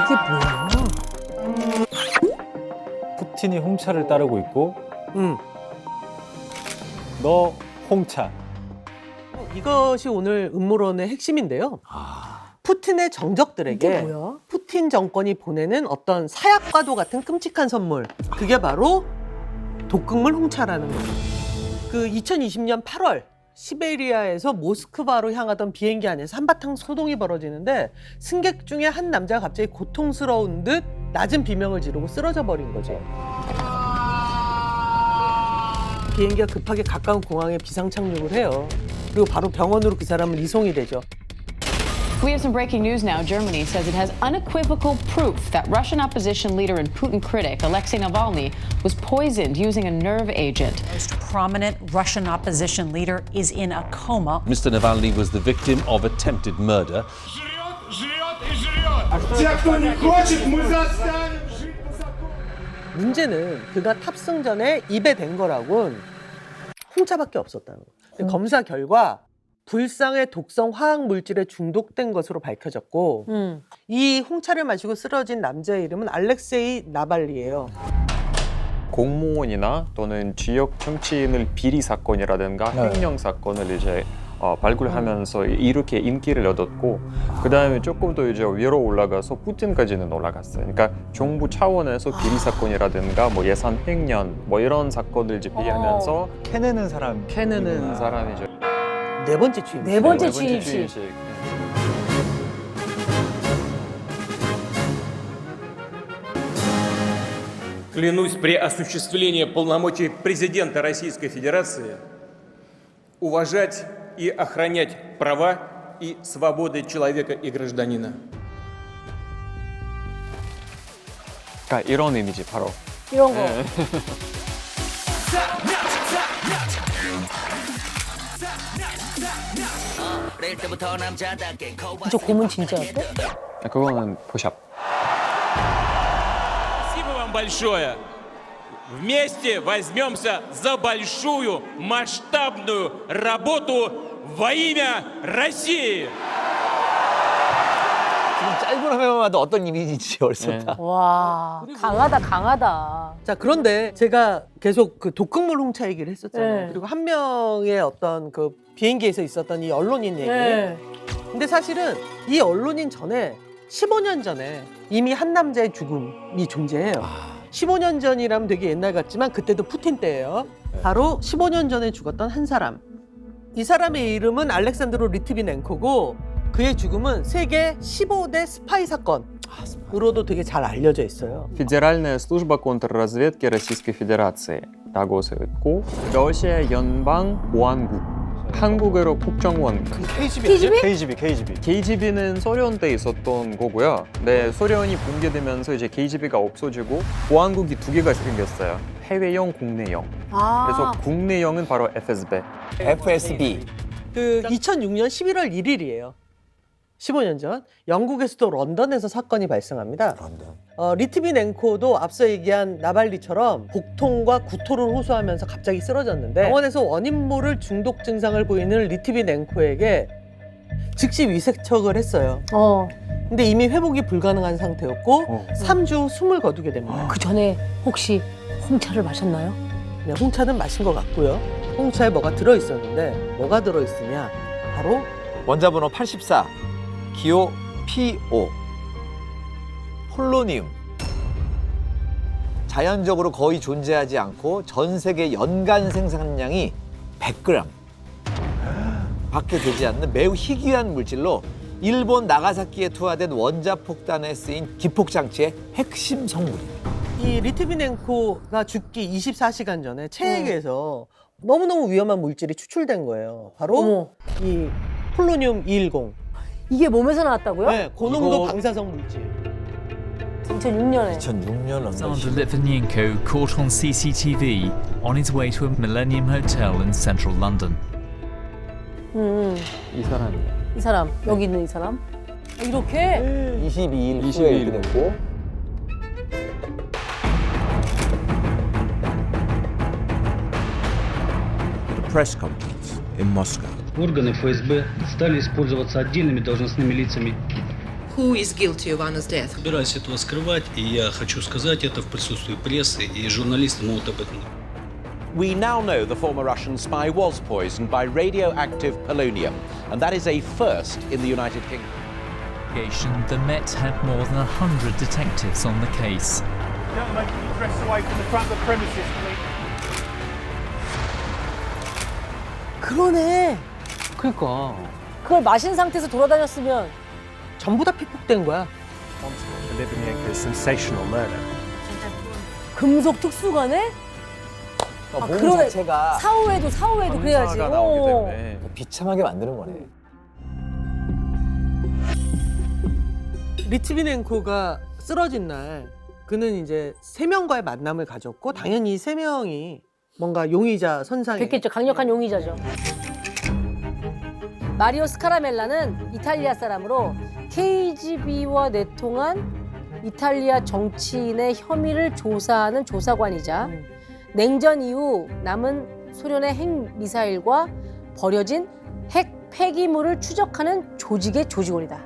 이게 뭐야? 푸틴이 홍차를 따르고 있고 응. 너 홍차. 이것이 오늘 음모론의 핵심인데요. 푸틴의 이게 정적들에게 뭐야? 푸틴 정권이 보내는 어떤 사약과도 같은 끔찍한 선물. 그게 바로 독극물 홍차라는 거예요. 그 2020년 8월 시베리아에서 모스크바로 향하던 비행기 안에서 한바탕 소동이 벌어지는데 승객 중에 한 남자가 갑자기 고통스러운 듯 낮은 비명을 지르고 쓰러져 버린 거죠. 비행기가 급하게 가까운 공항에 비상 착륙을 해요. 그리고 바로 병원으로 그 사람은 이송이 되죠. We have some breaking news now. Germany says it has unequivocal proof that Russian opposition leader and Putin critic Alexei Navalny was poisoned using a nerve agent. Most prominent Russian opposition leader is in a coma. Mr. Navalny was the victim of attempted murder. Те, кто не хочет, мы заставим жить по закону. 문제는 그가 탑승 전에 입에 댄 거라곤 홍차밖에 없었다는 거예요. 근데 검사 결과 불상의 독성 화학 물질에 중독된 것으로 밝혀졌고 이 홍차를 마시고 쓰러진 남자의 이름은 알렉세이 나발리예요. 공무원이나 또는 지역 정치인을 비리 사건이라든가 횡령 사건을 이제 발굴하면서 이렇게 인기를 얻었고 그 다음에 조금 더 이제 위로 올라가서 푸틴까지는 올라갔어요. 그러니까 정부 차원에서 비리 사건이라든가 뭐 예산 횡령 뭐 이런 사건을 이제 비하면서 캐내는 사람. 캐내는 사람이죠. 네 번째 취임. 네 번째 네 번째 취임식. 취임식. Клянусь при осуществлении полномочий президента Российской Федерации уважать и охранять права и свободы человека и гражданина. 그러니까 이런 의미지 바로. 이런 거. 저 고문 진짜였어? 그거는 포샵. Спасибо вам большое. Вместе возьмемся за большую масштабную работу во имя России. 지금 짧은 화면만 봐도 어떤 이미지인지 벌써 다. 와, 강하다, 강하다. 자, 그런데 제가 계속 그 독극물 홍차 얘기를 했었잖아요. 네. 그리고 한 명의 어떤 그 비행기에서 있었던 이 언론인 얘기. 네. 근데 사실은 이 언론인 전에 15년 전에 이미 한 남자의 죽음이 존재해요. 15년 전이라면 되게 옛날 같지만 그때도 푸틴 때예요. 바로 15년 전에 죽었던 한 사람. 이 사람의 이름은 알렉산드로 리트비넨코고 그의 죽음은 세계 15대 스파이 사건으로도 되게 잘 알려져 있어요. Федеральная служба контрразведки Российской Федераци라고 써 있고 러시아 연방 보안국 한국어로 국정원 KGB? KGB는 소련 때 있었던 거고요. 네, 소련이 붕괴되면서 이제 KGB가 없어지고 보안국이 두 개가 생겼어요. 해외용, 국내용. 아. 그래서 국내용은 바로 FSB. FSB. 그 2006년 11월 1일이에요. 15년 전 영국에서도 런던에서 사건이 발생합니다. 리트비넨코도 앞서 얘기한 나발리처럼 복통과 구토를 호소하면서 갑자기 쓰러졌는데 병원에서 원인 모를 중독 증상을 보이는 리트비넨코에게 즉시 위세척을 했어요. 근데 이미 회복이 불가능한 상태였고 3주 후 숨을 거두게 됩니다. 그 전에 혹시 홍차를 마셨나요? 네, 홍차는 마신 것 같고요. 홍차에 뭐가 들어있었는데 뭐가 들어있으냐 바로 원자번호 84. 기호 PO. 폴로니움. 자연적으로 거의 존재하지 않고 전 세계 연간 생산량이 100g 밖에 되지 않는 매우 희귀한 물질로 일본 나가사키에 투하된 원자폭탄에 쓰인 기폭장치의 핵심 성분입니다. 이 리트비넨코가 죽기 24시간 전에 체액에서 너무너무 위험한 물질이 추출된 거예요. 바로 어머. 이 폴로늄 210. 이게 몸에서 나왔다고요? 네, 고농도 이거- 방사성 물질. 2006년에. 2006년 Alexander Litvinenko caught on CCTV on his way to a Millennium Hotel in central London. 이 사람이에요. 이 사람, 여기 있는 이 사람. 이렇게? 22일 후에 22일 이렇게 됐고. Press conference in Moscow. Органы ФСБ стали использоваться отдельными должностными лицами Who is guilty of Anna's death? Собираюсь этого скрывать, и я хочу сказать это в присутствии прессы, и журналисты могут об этом. We now know the former Russian spy was poisoned by radioactive polonium, and that is a first in the United Kingdom. The Met had more than 100 detectives on the case. Gentlemen, can you press away from the front of the premises, please? 그러네. 그러니까 그걸 마신 상태에서 돌아다녔으면 전부 다 피폭된 거야. The Litvinenko's sensational murder. 금속 특수관에? 몸 그러네. 자체가 사후에도 그래야지. 방사가 나오기 때문에. 비참하게 만드는 거네. 리트비넨코가 쓰러진 날 그는 이제 3명과의 만남을 가졌고 당연히 이 3명이 뭔가 용의자 선상에 됐겠죠. 강력한 용의자죠. 마리오 스카라멜라는 이탈리아 사람으로 KGB와 내통한 이탈리아 정치인의 혐의를 조사하는 조사관이자 냉전 이후 남은 소련의 핵 미사일과 버려진 핵 폐기물을 추적하는 조직의 조직원이다.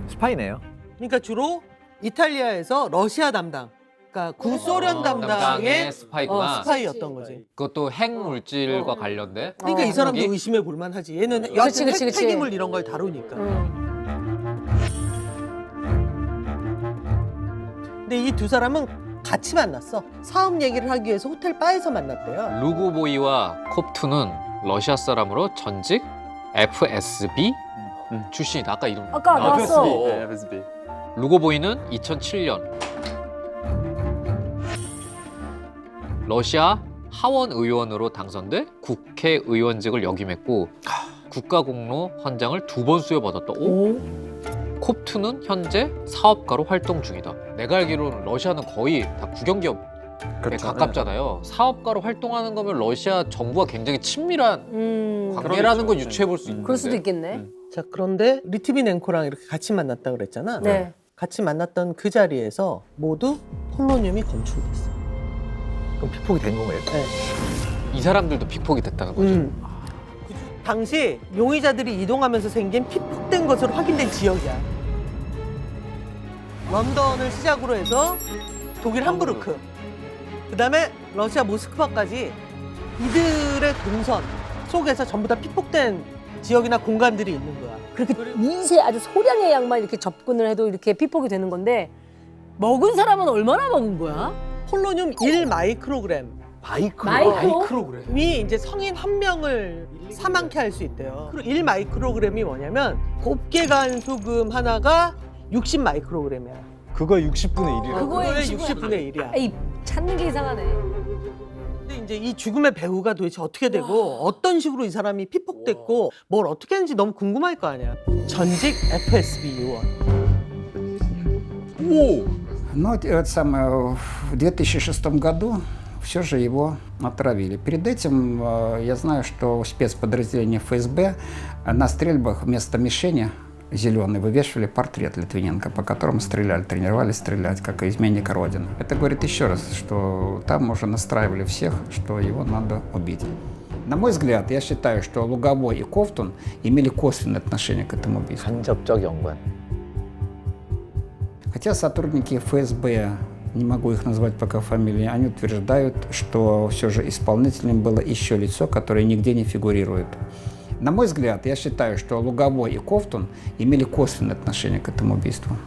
스파이네요. 그러니까 주로 이탈리아에서 러시아 담당, 그러니까 구소련 담당의 스파이구나. 스파이였던 거지. 그것도 핵 물질과 관련된. 그러니까 이 사람도 의심해 볼 만하지. 얘는 그치, 여하튼 그치, 핵 그치. 폐기물 이런 걸 다루니까. 근데 이 두 사람은 같이 만났어. 사업 얘기를 하기 위해서 호텔 바에서 만났대요. 루고보이와 콥투는 러시아 사람으로 전직 FSB 출신이다. 아까 이름. 아까 나왔어. 네, FSB. 루고보이는 2007년 러시아 하원 의원으로 당선돼 국회의원직을 역임했고 국가공로 헌장을 2번 수여받았다. 오? 콥투는 현재 사업가로 활동 중이다. 내가 알기로는 러시아는 거의 다 국영기업에 가깝잖아요. 사업가로 활동하는 거면 러시아 정부와 굉장히 친밀한 관계라는 걸 유추해 볼 수 있는데. 그럴 수도 있겠네. 자, 그런데 리트비넨코랑 이렇게 같이 만났다 그랬잖아. 네. 같이 만났던 그 자리에서 모두 폴로늄이 검출됐어. 그럼 피폭이 된 거예요? 네. 이 사람들도 피폭이 됐다는 거죠. 당시 용의자들이 이동하면서 생긴 피폭된 것으로 확인된 지역이야. 런던을 시작으로 해서 독일 함부르크, 그다음에 러시아 모스크바까지 이들의 동선 속에서 전부 다 피폭된 지역이나 공간들이 있는 거야. 그렇게 미세 아주 소량의 양만 이렇게 접근을 해도 이렇게 피폭이 되는 건데 먹은 사람은 얼마나 먹은 거야? 폴로늄 1마이크로그램. 마이크로그램이 이제 성인 한 명을 사망케 할 수 있대요. 1마이크로그램이 뭐냐면 곱게 간 소금 하나가 60마이크로그램이야. 그거 60분의 1이라. 그거의 60분의 1이야. 에이, 찾는 게 이상하네. 근데 이제 이 죽음의 배후가 도대체 어떻게 되고 어떤 식으로 이 사람이 피폭됐고 뭘 어떻게 했는지 너무 궁금할 거 아니야. 전직 FSB 요원. Whoa! Но это самое, в 2006 году все же его отравили. Перед этим я знаю, что спецподразделения ФСБ на стрельбах вместо мишени зеленой вывешивали портрет Литвиненко, по которому стреляли, тренировались стрелять, как изменника Родины. Это говорит еще раз, что там уже настраивали всех, что его надо убить. На мой взгляд, я считаю, что Луговой и Ковтун имели косвенное отношение к этому убийству. 간접적 연관. Хотя сотрудники ФСБ, не могу их назвать пока фамилии, они утверждают, что все же исполнителем было еще лицо, которое нигде не фигурирует. На мой взгляд, я считаю, что Луговой и Ковтун имели косвенное отношение к этому убийству.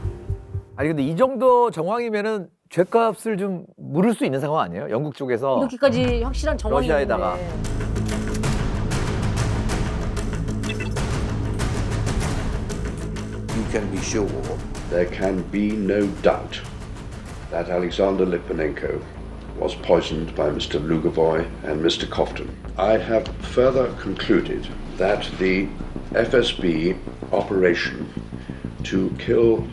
아니 근데 이 정도 정황이면은 죗값을 좀 물을 수 있는 상황 아니에요? 영국 쪽에서 이렇게까지 확실한 정황이 러시아에다가. You can be sure there can be no doubt that Alexander Litvinenko was poisoned by Mr. Lugovoy and Mr. Kovtun. I have further concluded that the FSB operation to kill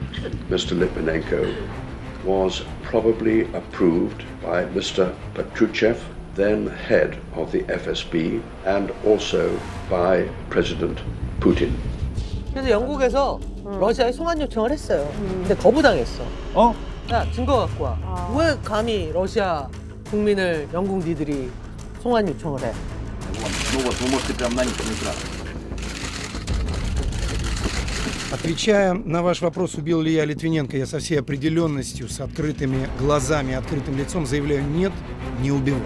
Mr. Litvinenko was probably approved by Mr. Petruchev, then head of the FSB, and also by President Putin. 그래서 영국에서 러시아에 송환 요청을 했어요. 근데 거부당했어. 야, 증거 갖고 와. 왜 감히 러시아 국민을 영국 니들이 송환 요청을 해? Ну вот, вы можете прямо на них не Отвечая на ваш вопрос, убил ли я Литвиненко, я со всей определенностью, с открытыми глазами, открытым лицом заявляю: нет, не убивал.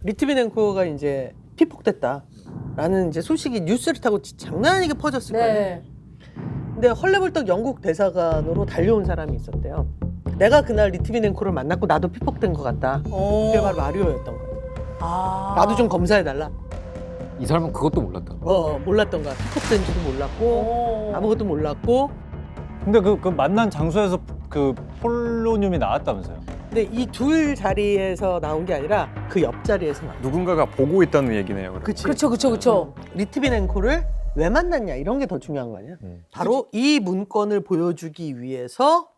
리트비넨코가 이제 피폭됐다라는 이제 소식이 뉴스를 타고 장난 아니게 퍼졌을 거예요. 근데 헐레벌떡 영국 대사관으로 달려온 사람이 있었대요. 내가 그날 리트비넨코를 만났고 나도 피폭된 것 같다. 그게 바로 마리오였던 거예요. 나도 좀 검사해달라. 이 사람은 그것도 몰랐다. 몰랐던 거야. 피폭된지도 몰랐고 아무것도 몰랐고. 근데 그 만난 장소에서 그 폴로늄이 나왔다면서요? 근데 이 둘 자리에서 나온 게 아니라 그 옆자리에서 나온. 누군가가 보고 있다는 얘기네요. 그럼. 그렇죠. 리트비넨코를 왜 만났냐 이런 게 더 중요한 거 아니야? 바로 이 문건을 보여주기 위해서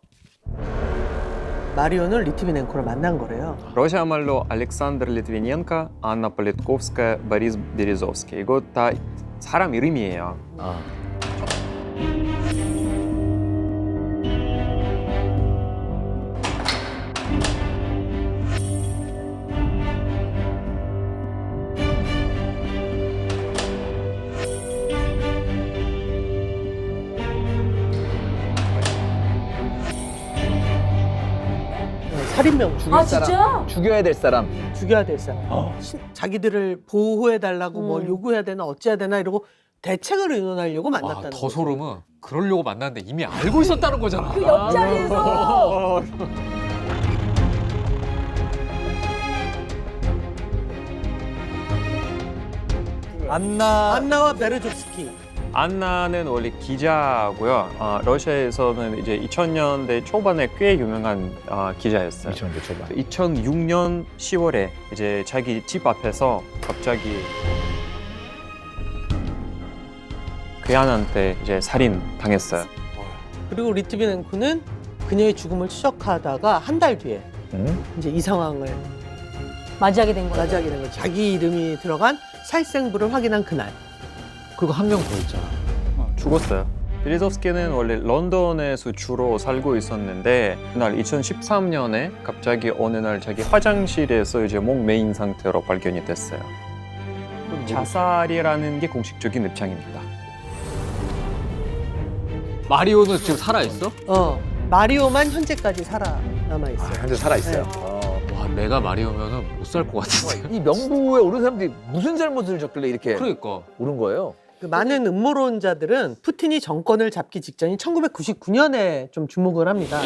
마리오는 리트비넨코를 만난 거래요. 러시아 말로 알렉산더 리트비넨코, 안나 폴리트ковская, 보리스 베리조스키. 이거 다 사람 이름이에요. 살인명 죽일 사람. 진짜? 죽여야 될 사람. 죽여야 될 사람. 자기들을 보호해달라고 뭘 요구해야 되나 어찌해야 되나 이러고 대책을 의논하려고 만났다는 더 거죠. 소름은 그러려고 만났는데 이미 알고 있었다는 거잖아. 그 옆자리에서. 안나와 베르조스키. 안나는 원래 기자고요. 러시아에서는 이제 2000년대 초반에 꽤 유명한 기자였어요. 2000년대 초반. 2006년 10월에 이제 자기 집 앞에서 갑자기 괴한한테 이제 살인 당했어요. 그리고 리트비넨코는 그녀의 죽음을 추적하다가 한 달 뒤에 이제 이 상황을 맞이하게 된 거예요. 자기 이름이 들어간 살생부를 확인한 그날. 그리고 한 명 더 있잖아. 죽었어요. 베리조스키는 원래 런던에서 주로 살고 있었는데 그날 2013년에 갑자기 어느 날 자기 화장실에서 이제 목 메인 상태로 발견이 됐어요. 자살이라는 게 공식적인 입장입니다. 마리오는 지금 살아있어? 마리오만 현재까지 살아남아 있어요. 현재 살아있어요. 와, 내가 마리오면은 못 살 것 같은데. 이 명부에 오른 사람들이 무슨 잘못을 졌길래 이렇게 그러니까. 오른 거예요? 그 많은 음모론자들은 푸틴이 정권을 잡기 직전인 1999년에 좀 주목을 합니다.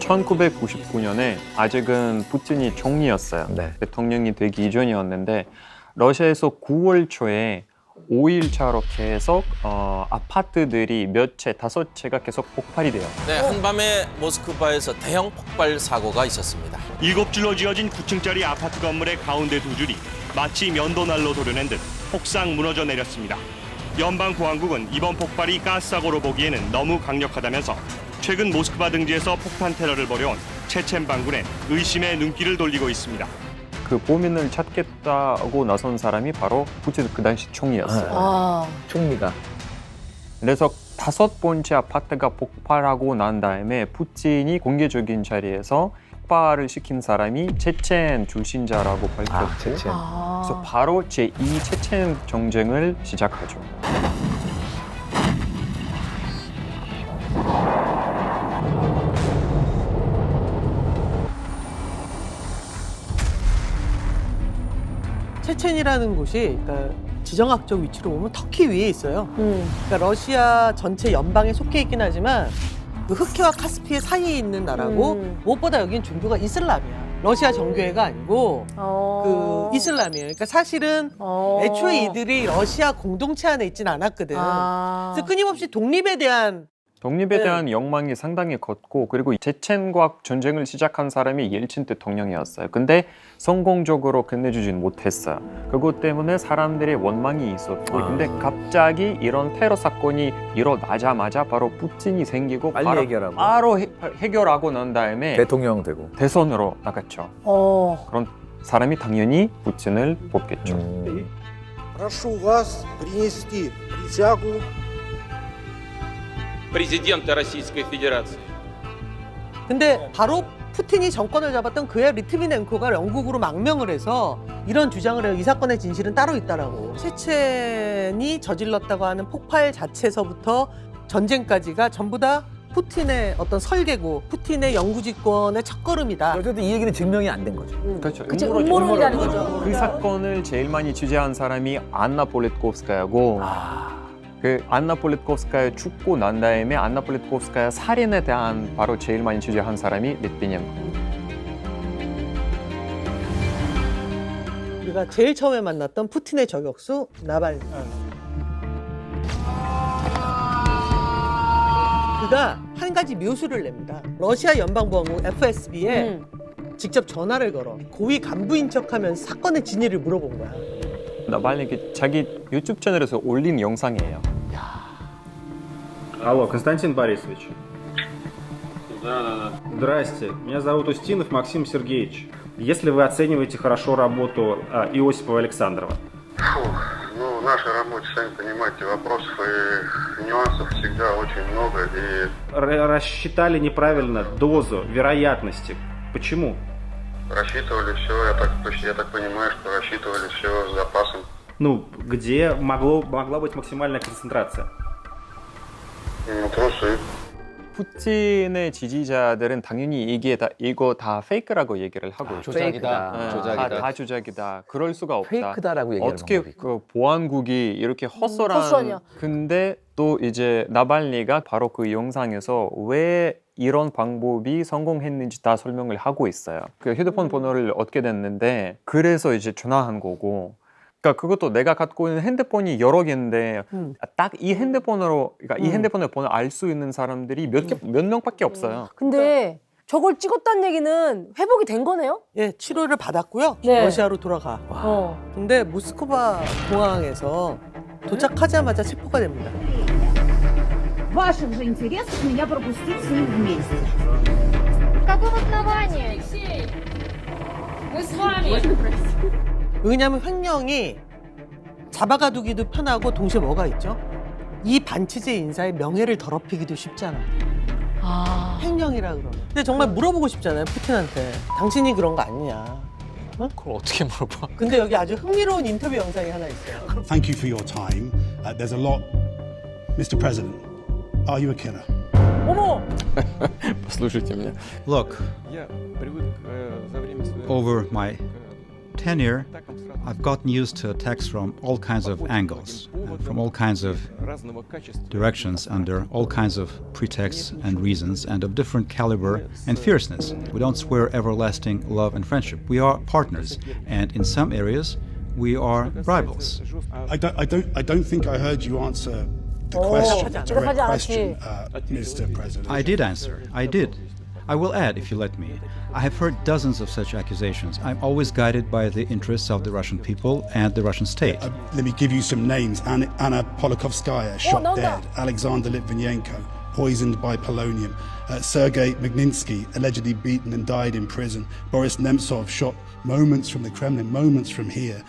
1999년에 아직은 푸틴이 총리였어요. 대통령이 되기 이전이었는데 러시아에서 9월 초에 5일차로 계속 아파트들이 몇 채, 5채가 계속 폭발이 돼요. 네, 한밤에 모스크바에서 대형 폭발 사고가 있었습니다. 7줄로 지어진 9층짜리 아파트 건물의 가운데 2줄이 마치 면도날로 도려낸 듯 폭삭 무너져 내렸습니다. 연방보안국은 이번 폭발이 가스사고로 보기에는 너무 강력하다면서 최근 모스크바 등지에서 폭탄 테러를 벌여온 체첸 반군에 의심의 눈길을 돌리고 있습니다. 그 범인을 찾겠다고 나선 사람이 바로 푸틴 그 당시 총리였어요. 총리가. 그래서 5번째 아파트가 폭발하고 난 다음에 푸틴이 공개적인 자리에서 폭발을 시킨 사람이 체첸 출신자라고 밝혔고 그래서 바로 제2 체첸 전쟁을 시작하죠. 체첸이라는 곳이 그러니까 지정학적 위치로 보면 터키 위에 있어요. 그러니까 러시아 전체 연방에 속해 있긴 하지만 그 흑해와 카스피해 사이에 있는 나라고 무엇보다 여긴 종교가 이슬람이야. 러시아 정교회가 아니고 그 이슬람이에요. 그러니까 사실은 애초에 이들이 러시아 공동체 안에 있진 않았거든. 그래서 끊임없이 독립에 대한 욕망이 상당히 컸고 그리고 체첸과 전쟁을 시작한 사람이 옐친 대통령이었어요. 근데 성공적으로 끝내주진 못했어요. 그것 때문에 사람들의 원망이 있었고 근데 갑자기 이런 테러 사건이 일어나자마자 바로 푸틴이 생기고 빨리 바로 해결하고 난 다음에 대통령 되고 대선으로 나갔죠. 그런 사람이 당연히 푸틴을 뽑겠죠. Прошу вас принести присягу Президента Российской Федерации. 근데 바로 푸틴이 정권을 잡았던 그의 리트비넨코가 영국으로 망명을 해서 이런 주장을 해요. 이 사건의 진실은 따로 있다라고. 체첸이 저질렀다고 하는 폭발 자체서부터 전쟁까지가 전부 다 푸틴의 어떤 설계고 푸틴의 영구집권의 첫걸음이다. 어쨌든 이 얘기는 증명이 안 된 거죠. 그렇죠. 그쵸, 음모론이라는 거죠. 그 사건을 제일 많이 취재한 사람이 안나 폴리트코프스카야고 그 안나 폴리트코프스카야 죽고 난 다음에 안나 폴리트코프스카야 살인에 대한 바로 제일 많이 취재한 사람이 리트비넨코. 우리가 제일 처음에 만났던 푸틴의 저격수 나발리. 그가 한 가지 묘수를 냅니다. 러시아 연방보안국 FSB에 직접 전화를 걸어 고위 간부인 척하면서 사건의 진위를 물어본 거야. 나발리 자기 유튜브 채널에서 올린 영상이에요. Алло, Константин Борисович. Да. Здрасте, меня зовут Устинов Максим Сергеевич. Если вы оцениваете хорошо работу Иосифа Александрова? Ну, в нашей работе, сами понимаете, вопросов и нюансов всегда очень много. И Рассчитали неправильно дозу вероятности. Почему? рассчитывали все, я так понимаю, что рассчитывали все с запасом. Ну, где могла быть максимальная концентрация? Ну, трусы. 푸틴의 지지자들은 당연히 이거 다 페이크라고 얘기를 하고 있죠. 조작이다. 조작이다. 다 조작이다. 그럴 수가 없다. 페이크다라고 얘기하는 어떻게 방법이 그 보안국이 이렇게 헛소란. 헛소리야. 근데 또 이제 나발리가 바로 그 영상에서 왜 이런 방법이 성공했는지 다 설명을 하고 있어요. 그 휴대폰 번호를 얻게 됐는데 그래서 이제 전화한 거고. 그러니까 그것도 내가 갖고 있는 핸드폰이 여러 개인데 딱 이 핸드폰으로 그러니까 이 핸드폰의 번호를 알 수 있는 사람들이 몇 명밖에 없어요. 근데 저걸 찍었다는 얘기는 회복이 된 거네요? 예, 치료를 받았고요. 네. 러시아로 돌아가. 근데 모스크바 공항에서 도착하자마자 체포가 됩니다. В ваших же интересах меня пропустить с ним вместе. Какого основания? Мы с вами. 왜냐하면 횡령이 잡아가두기도 편하고 동시에 뭐가 있죠? 이 반체제 인사의 명예를 더럽히기도 쉽잖아. 횡령이라 그러면. 근데 정말 물어보고 싶잖아요, 푸틴한테. 당신이 그런 거 아니냐. 어? 그걸 어떻게 물어봐? 근데 여기 아주 흥미로운 인터뷰 영상이 하나 있어요. Thank you for your time. There's a lot. Mr. President, are you a killer? 어머! Послушайте меня. Look, over my tenure, I've gotten used to attacks from all kinds of angles, from all kinds of directions, under all kinds of pretexts and reasons, and of different caliber and fierceness. We don't swear everlasting love and friendship. We are partners, and in some areas, we are rivals. I don't think I heard you answer the question, direct question, Mr. President. I did answer. I did. I will add, if you let me. I have heard dozens of such accusations. I'm always guided by the interests of the Russian people and the Russian state. Let me give you some names. Anna Politkovskaya, shot dead. Alexander Litvinenko, poisoned by polonium. Sergei Magnitsky, allegedly beaten and died in prison. Boris Nemtsov, shot moments from the Kremlin, moments from here.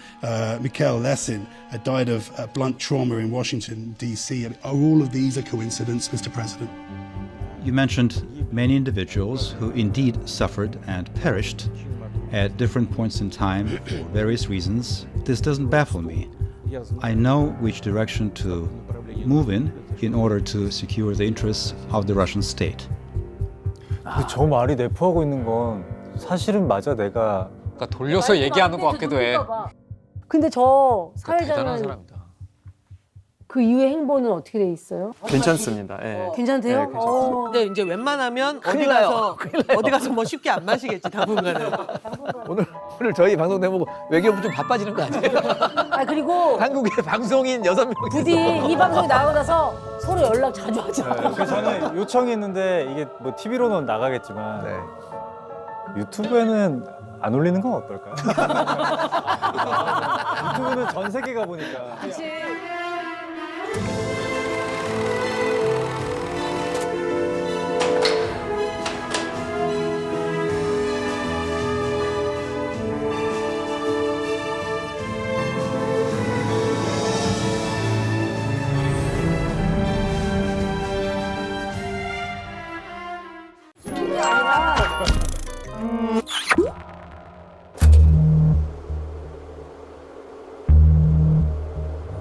Mikhail Lesin died of blunt trauma in Washington, D.C. Are all of these a coincidence, Mr. President? You mentioned many individuals who indeed suffered and perished at different points in time for various reasons. This doesn't baffle me. I know which direction to move in order to secure the interests of the Russian state. 근데 저 말이 내포하고 있는 건 사실은 맞아 내가 그러니까 돌려서 얘기하는 것 같기도 해. 근데 저 대단한 사회자는 사람이다. 그 이후의 행보는 어떻게 돼 있어요? 괜찮습니다. 예. 괜찮대요? 네, 괜찮습니다. 근데 이제 웬만하면 큰일 나요. 어디 가서 뭐 쉽게 안 마시겠지, 당분간은. 오늘 저희 방송 내보고 외교부 좀 바빠지는 거 아니에요? 아 그리고 한국의 방송인 6명. 부디 이 방송이 나오고 나서 서로 연락 자주 하자. 그래서 저는 요청이 있는데 이게 뭐 TV로는 나가겠지만 유튜브에는 안 올리는 건 어떨까요? 유튜브는 전 세계가 보니까. 그치.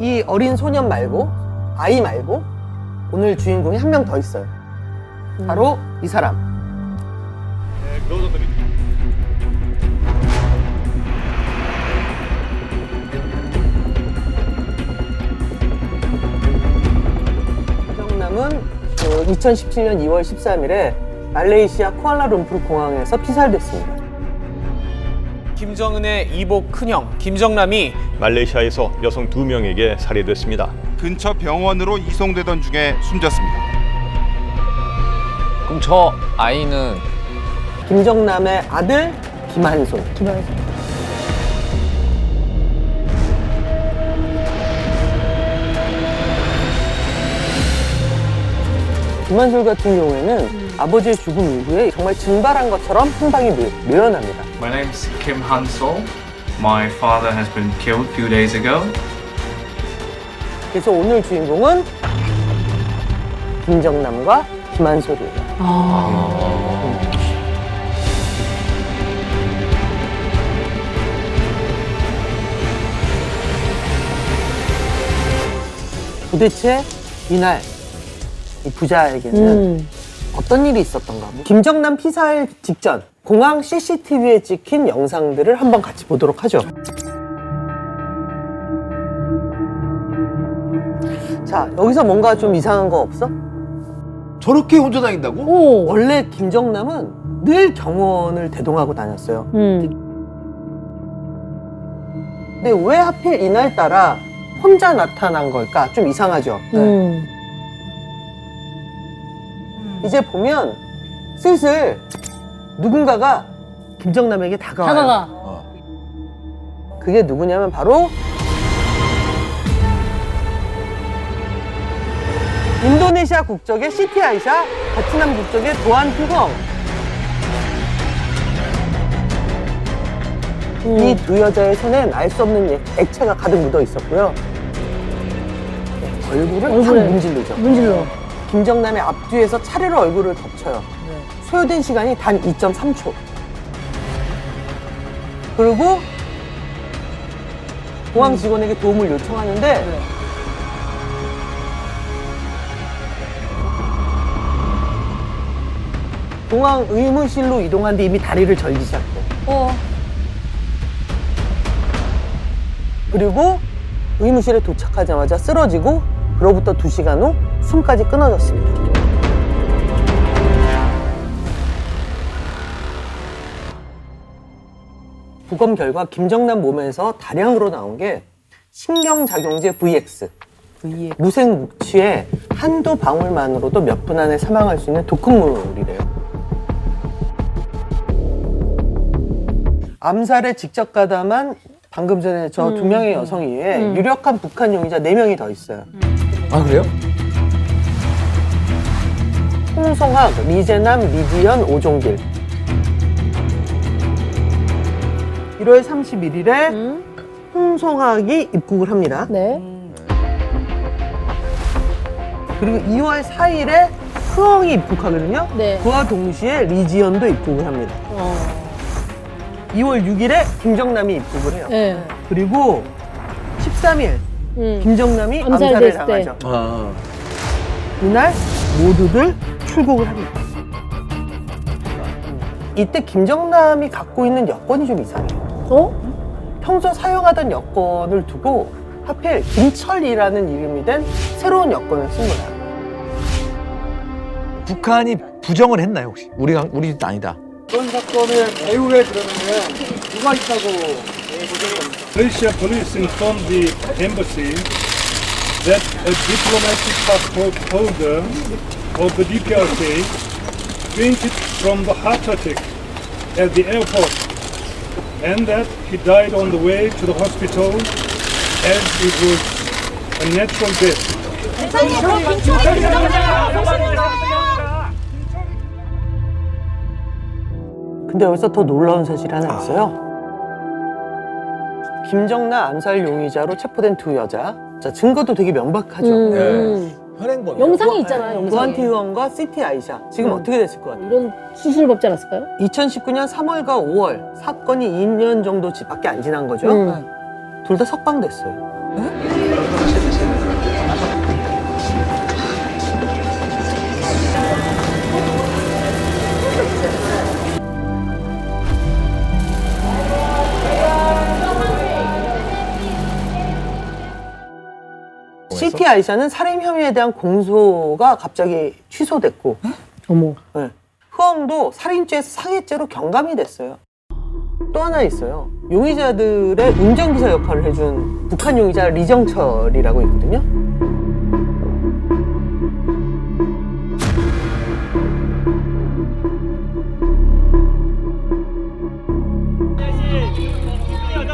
이 어린 소년 말고, 아이 말고 오늘 주인공이 한 명 더 있어요. 바로 이 사람. 김정남은 2017년 2월 13일에 말레이시아 쿠알라룸푸르 공항에서 피살됐습니다. 김정은의 이복 큰형 김정남이 말레이시아에서 여성 2명에게 살해됐습니다. 근처 병원으로 이송되던 중에 숨졌습니다. 그럼 저 아이는 김정남의 아들 김한솔. 김한솔 같은 경우에는 아버지의 죽음 이후에 정말 증발한 것처럼 행방이 묘연합니다. My name's Kim Han-sol. My father has been killed a few days ago. 그래서 오늘 주인공은 김정남과 김한솔이에요. 도대체 이날 이 부자에게는 어떤 일이 있었던가? 김정남 피살 직전 공항 CCTV에 찍힌 영상들을 한번 같이 보도록 하죠. 자, 여기서 뭔가 좀 이상한 거 없어? 저렇게 혼자 다닌다고? 원래 김정남은 늘 경호원을 대동하고 다녔어요. 근데 왜 하필 이날따라 혼자 나타난 걸까? 좀 이상하죠? 이제 보면 슬슬 누군가가 김정남에게 다가와요. 그게 누구냐면 바로 인도네시아 국적의 시티 아이샤, 베트남 국적의 도안 튀헝. 이 두 여자의 손엔 알 수 없는 액체가 가득 묻어 있었고요. 얼굴을 확 문질러. 김정남의 앞뒤에서 차례로 얼굴을 덮쳐요. 소요된 시간이 단 2.3초. 그리고 공항 직원에게 도움을 요청하는데 공항 의무실로 이동하는데 이미 다리를 절기 시작해. 그리고 의무실에 도착하자마자 쓰러지고 그로부터 2시간 후 숨까지 끊어졌습니다. 부검 결과 김정남 몸에서 다량으로 나온 게 신경작용제 VX. 무색 묵치에 한두 방울만으로도 몇 분 안에 사망할 수 있는 독극물이래요. 암살에 직접 가담한 방금 전에 저 2명의 여성 이외에 유력한 북한 용의자 4명이 더 있어요. 아, 그래요? 홍성학, 리재남, 리지연, 오종길. 1월 31일에 홍성학이 입국을 합니다. 그리고 2월 4일에 흐엉이 입국하거든요. 그와 동시에 리지연도 입국을 합니다. 2월 6일에 김정남이 입국을 해요. 그리고 13일 김정남이 암살을 당하죠. 이날 모두들 출국을 합니다. 이때 김정남이 갖고 있는 여권이 좀 이상해요. 평소 사용하던 여권을 두고 하필 김철이라는 이름이 된 새로운 여권을 쓴 거야. 북한이 부정을 했나요, 혹시? 우리 집 아니다. 그런 사건의 배후에 그러면 누가 있다고 보정이 됩니까? Malaysia police informed the embassy that a diplomatic passport holder of the DPRK fainted from the heart attack at the airport and that he died on the way to the hospital as it was a natural death. 근데 여기서 더 놀라운 사실이 하나 있어요. 김정남 암살 용의자로 체포된 2 여자. 자, 증거도 되게 명백하죠. 현행범. 영상이 있잖아요. 도안 튀헝과 시티 아이샤. 지금 어떻게 됐을 것 같아요? 이런 수순을 밟지 않았을까요? 2019년 3월과 5월 사건이 2년 정도 밖에 안 지난 거죠. 둘 다 석방됐어요. 시티 아이샤는 살인 혐의에 대한 공소가 갑자기 취소됐고, 어머. 네. 흐엉도 살인죄에서 상해죄로 경감이 됐어요. 또 하나 있어요. 용의자들의 운전기사 역할을 해준 북한 용의자 리정철이라고 있거든요.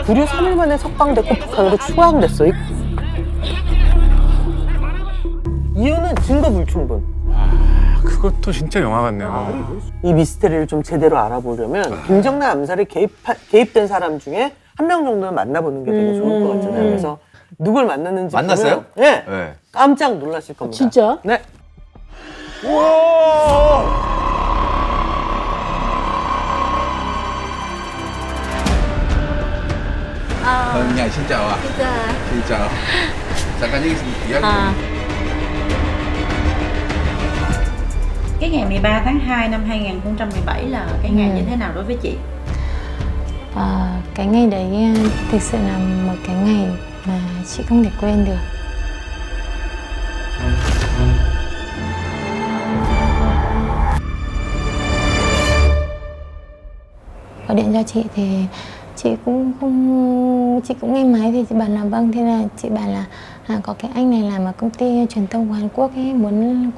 무려 3일 만에 석방됐고 북한으로 추방됐어요. 이유는 증거 불충분. 그것도 진짜 영화 같네요. 이 미스테리를 좀 제대로 알아보려면 김정남 암살에 개입된 사람 중에 한 명 정도는 만나보는 게 되게 좋을 것 같잖아요. 그래서 누굴 만났는지 만났어요? 보면, 네. 네. 깜짝 놀라실 겁니다. 진짜? 네. Nhà xin chào ạ. Xin chào. 잠깐 여기 이야기. Cái ngày 13 tháng 2 năm 2017 là cái ngày như thế nào đối với chị? Cái ngày đấy thực sự là một cái ngày mà chị không thể quên được. Gọi điện cho chị thì chị cũng nghe máy thì chị bảo là vâng, thế là chị bảo là có cái anh này làm ở công ty truyền thông của Hàn Quốc ấy, muốn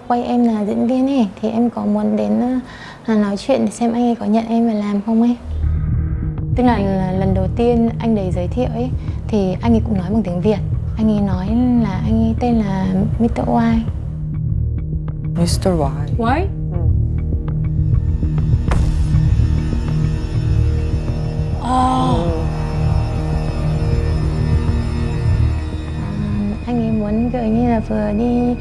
quay em là diễn viên ấy, thì em có muốn đến nói chuyện để xem anh ấy có nhận em vào làm không ấy. Tức là lần đầu tiên anh đấy giới thiệu ấy thì anh ấy cũng nói bằng tiếng Việt. Anh ấy nói là anh ấy tên là Mr. Y. Mr. Y. Why? Anh ấy muốn kiểu như là vừa đi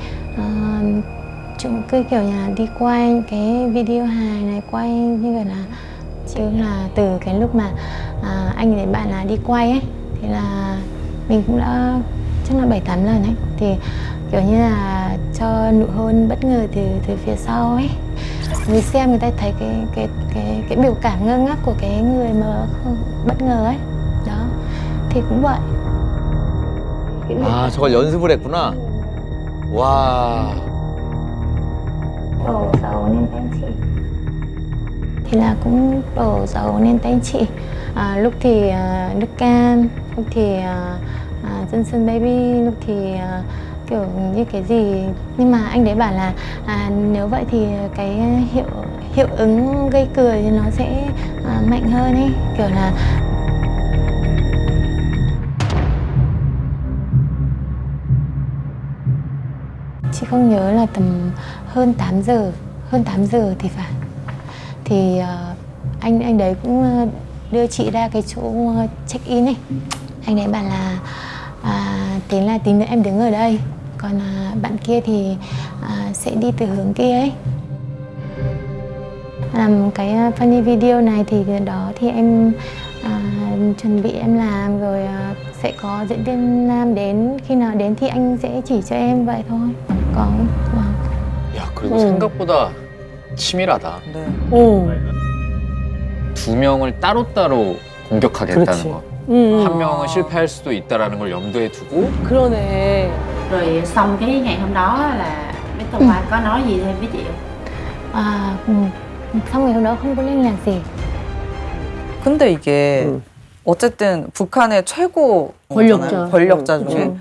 chúng cứ kiểu như là đi quay cái video hài này, quay như kiểu là chứ là từ cái lúc mà anh ấy bạn là đi quay ấy thì là mình cũng đã chắc là 7-8 lần ấy, thì kiểu như là cho nụ hôn bất ngờ từ phía sau ấy. Người xem người ta thấy cái biểu cảm ngơ ngác của cái người mà bất ngờ ấy. Đó. Thì cũng vậy. 아, 저걸 연습을 했구나. 와. Đổ dầu lên tay chị. Thì là cũng đổ dầu lên tay chị. Lúc thì nước cam, lúc thì Johnson Baby, lúc thì kiểu như cái gì. Nhưng mà anh đấy bảo là nếu vậy thì cái hiệu ứng gây cười thì nó sẽ mạnh hơn ấy. Kiểu là chị không nhớ là tầm hơn 8 giờ thì phải. Thì anh đấy cũng đưa chị ra cái chỗ check in ấy. Anh đấy bảo là tí nữa em đứng ở đây, còn bạn kia thì sẽ đi từ hướng kia ấy. Làm cái funny video này thì đó thì em chuẩn bị em làm rồi, sẽ có diễn viên nam đến, khi nào đến thì anh sẽ chỉ cho em vậy thôi. Có. 야, 그리고 생각보다 치밀하다. 두 명을 따로따로 공격하겠다는 거. 한 명은 실패할 수도 있다라는 걸 염두에 두고. 그러네. Rồi xong cái ngày hôm đó là Mr. Y có nói gì thêm với chị không? xong ngày hôm đó không có liên lạc gì. 근데 이게 어쨌든 북한의 최고 권력자 중에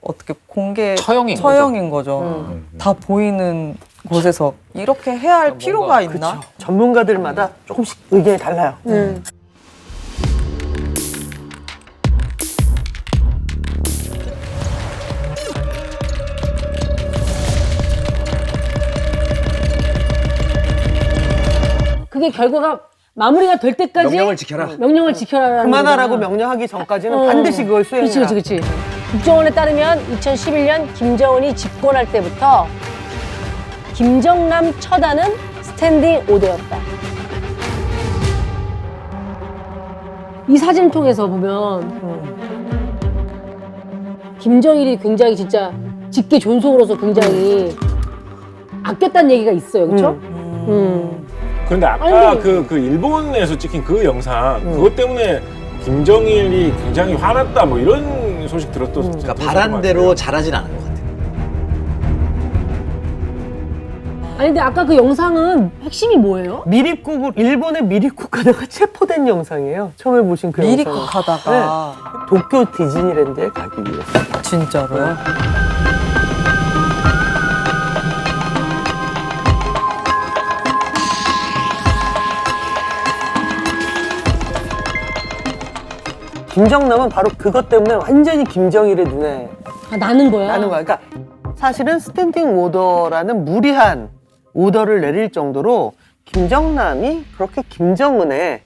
어떻게 공개 처형인 거죠. 다 보이는 곳에서 이렇게 해야 할 필요가 있나? 그쵸. 전문가들마다 조금씩 의견이 달라요. 그게 결과가 마무리가 될 때까지 명령을 지켜라. 명령을 지켜라라는 그만하라고 거잖아. 명령하기 전까지는 반드시 그걸 수행해라. 그렇지. 국정원에 따르면 2011년 김정은이 집권할 때부터 김정남 처단은 스탠딩 오더였다. 이 사진을 통해서 보면 김정일이 굉장히 진짜 직계 존속으로서 굉장히 아꼈다는 얘기가 있어요, 그렇죠? 그런데 아까 아니, 그 일본에서 찍힌 그 영상 그것 때문에 김정일이 굉장히 화났다 뭐 이런 소식 들었던. 그러니까 바란대로 잘하진 않은 것 같아요. 아니 근데 아까 그 영상은 핵심이 뭐예요? 미립국 일본의 미립국하다가 체포된 영상이에요. 처음에 보신 그 영상. 미립국하다가 도쿄 디즈니랜드에 가기 위해서. 진짜로요? 김정남은 바로 그것 때문에 완전히 김정일의 눈에 나는 거야. 나는 거야. 그러니까 사실은 스탠딩 오더라는 무리한 오더를 내릴 정도로 김정남이 그렇게 김정은의